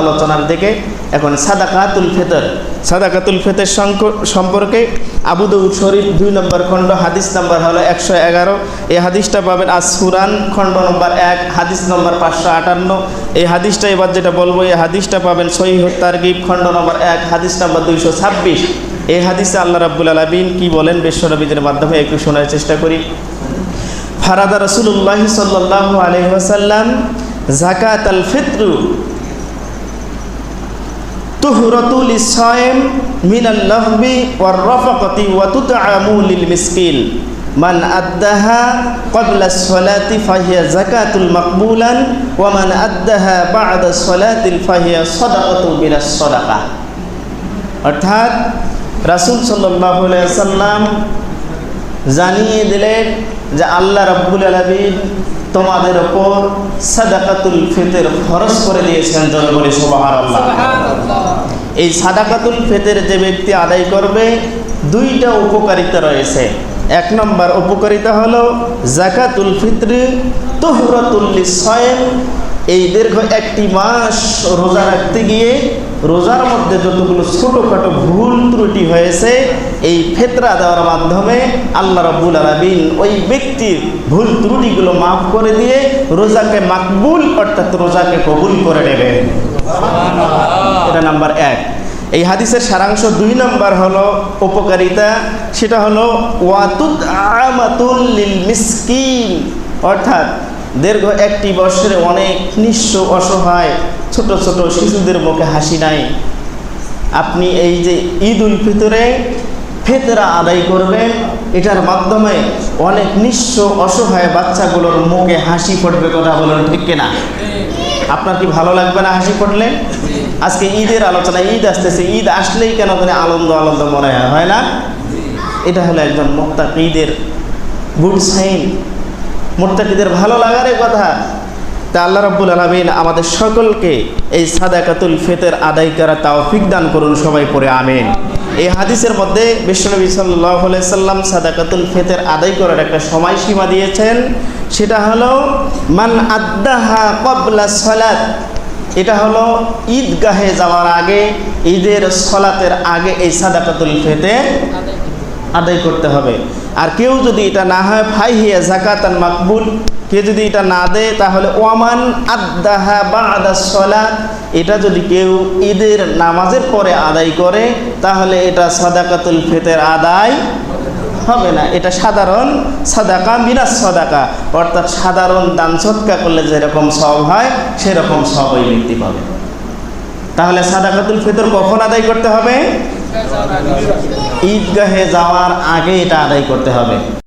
আলোচনার দিকে। এখন সাদাকাতুল ফিতর সম্পর্কে আবু দাউদ শরীফ 2 নম্বর খণ্ড, হাদিস নাম্বার হলো 111। এই হাদিসটা পাবেন আস-সুরান খণ্ড নম্বর 1, হাদিস নম্বর 558। এই হাদিসটা এবার যেটা বলবো, এই হাদিসটা পাবেন সহিহুত তারগিব খণ্ড নম্বর 1, হাদিস নাম্বার 226। এই হাদিসে আল্লাহ রাব্বুল আলামিন কি বলেন বিশ্বনবীর মাধ্যমে একটু শোনার চেষ্টা করি। ফারাদা রাসূলুল্লাহ সাল্লাল্লাহু আলাইহি ওয়াসাল্লাম যাকাতাল ফিত্র তুহরাতুল লিস-সাইম মিনাল লাহবি ওয়ার রাফাকাতি ওয়া তুতআমু লিল মিসকিন মান আদ্দাহা ক্বাবলা আস-সালাতি ফাহিয়া যাকাতুল মাকবুলান ওয়া মান আদ্দাহা বা'দা আস-সালাতি ফাহিয়া সাদাকাতু বিনাস সাদাকা। অর্থাৎ রাসূল সাল্লাল্লাহু আলাইহি ওয়াসাল্লাম জানিয়ে দিলেন যে আল্লাহ রাব্বুল আলামিন তোমাদের উপর সাদাকাতুল ফিতর ফরজ করে দিয়েছেন। জোরে বলি সুবহানাল্লাহ। এই সাদাকাতুল ফিতর যে ব্যক্তি আদায় করবে, 2টা উপকারিতা রয়েছে। 1 নম্বর উপকারিতা হলো যাকাতুল ফিত্র তুহরাতুল লিস-সাইম। এই দীর্ঘ 1টি মাস রোজা রাখতে গিয়ে রোজার মধ্যে যতগুলো ছোটোখাটো ভুল ত্রুটি হয়েছে, এই ফিতরা দেওয়ার মাধ্যমে আল্লাহ রাব্বুল আলামিন ওই ব্যক্তির ভুল ত্রুটিগুলো মাফ করে দিয়ে রোজাকে মাকবুল অর্থাৎ রোজাকে কবুল করে নেবে। এটা নাম্বার 1। এই হাদিসের সারাংশ 2 নম্বর হলো উপকারিতা, সেটা হলো ওয়াতুতআমাতুল লিল মিসকিন। অর্থাৎ দীর্ঘ 1টি বছরে অনেক নিঃস্ব অসহায় ছোট ছোট শিশুদের মুখে হাসি নাই। আপনি এই যে ঈদ উল ফিতরে ফিতরা আদায় করবেন, এটার মাধ্যমে অনেক নিঃস্ব অসহায় বাচ্চাগুলোর মুখে হাসি ফুটবে। কথা বলেন ঠিক কিনা? আপনার কি ভালো লাগবে না হাসি ফুটলে? আজকে ঈদের আলোচনা, ঈদ আসতেছে, ঈদ আসলেই কেন জানি আনন্দ আনন্দ মনে হয় না? এটা হলো একজন মুত্তাকিদের গুড সাইন, মুত্তাকিদের ভালো লাগার কথা। তা আল্লাহ রাব্বুল আলামিন আমাদের সকলকে এই সাদাকাতুল ফিতর আদায় করার তৌফিক দান করুন, সবাই পড়ে আমিন। এই হাদিসের মধ্যে বিশ্বনবী সাল্লাল্লাহু আলাইহি সাল্লাম সাদাকাতুল ফিতর আদায় করার একটা সময়সীমা দিয়েছেন, সেটা হলো মান আদ্দাহা ক্বাবলা সালাত। এটা হলো ঈদগাহে যাওয়ার আগে, ঈদের সালাতের আগে এই সাদাকাতুল ফিতর আদায় করতে হবে। আর কেউ যদি এটা না হয় ফাহিয়া যাকাতান মাকবুল, কেউ যদি এটা না দেয় তাহলে ওয়ামান আদ্দাহা বা'দা সালাত, এটা যদি কেউ ঈদের নামাজের পরে আদায় করে তাহলে এটা সাদাকাতুল ফিতর আদায় হবে না। এটা সাধারণ সাদাকা মিনাস সাদাকা, অর্থাৎ সাধারণ দান সদকা করলে যেরকম সওয়াব হয় সেরকম সওয়াব ওই ব্যক্তি পাবে। তাহলে সাদাকাতুল ফিতর কখন আদায় করতে হবে? ঈদগাহে যাওয়ার আগে এটা আদায় করতে হবে।